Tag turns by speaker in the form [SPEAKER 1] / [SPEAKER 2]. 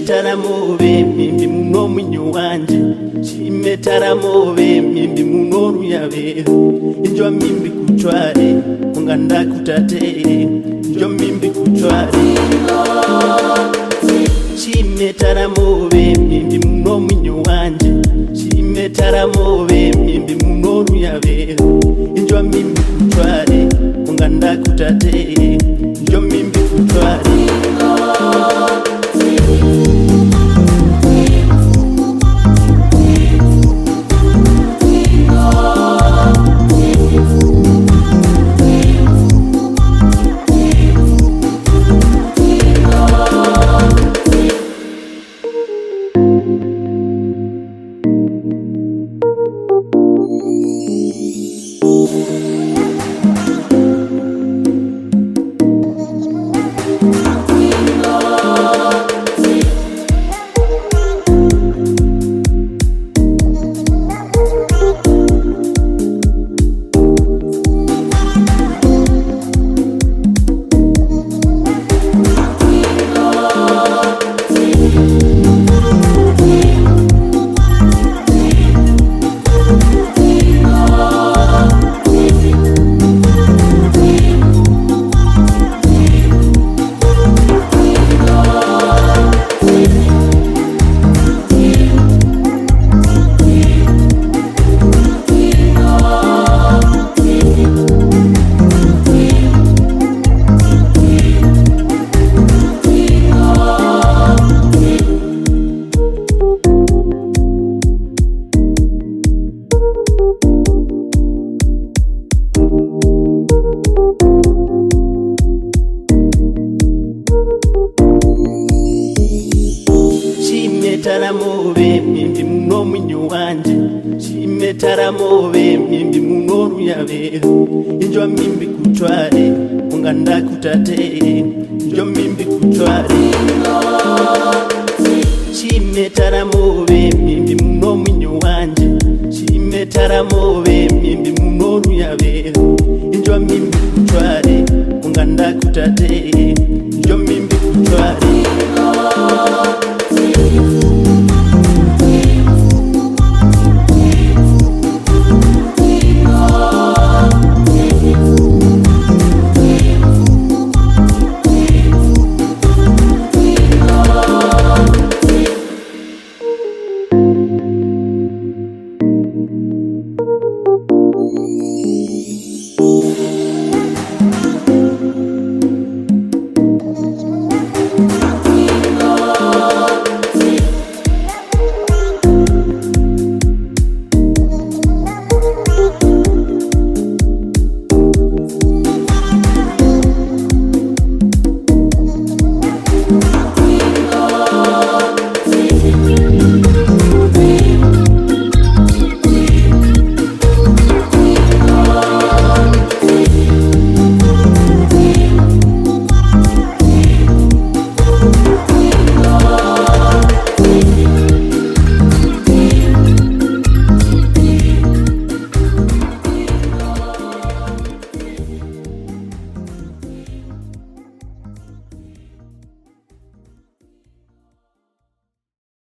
[SPEAKER 1] Taramobe mimbi muno mwinyo wanje chime taramobe mimbi muno ruyabe injo mimbi kuchware unganda kutate injo mimbi kuchware chime taramobe mimbi muno mwinyo wanje chime taramobe mimbi muno ruyabe injo mimbi kuchware unganda kutate injo mimbi kuchware Taramobe mimbi muno mwinyo wanje chime taramobe mimbi muno ruyabe injo mimbi kuchware unganda kutate injo mimbi kuchware chime taramobe mimbi muno mwinyo wanje chime taramobe mimbi muno ruyabe injo mimbi kuchware unganda kutate injo mimbi kuchware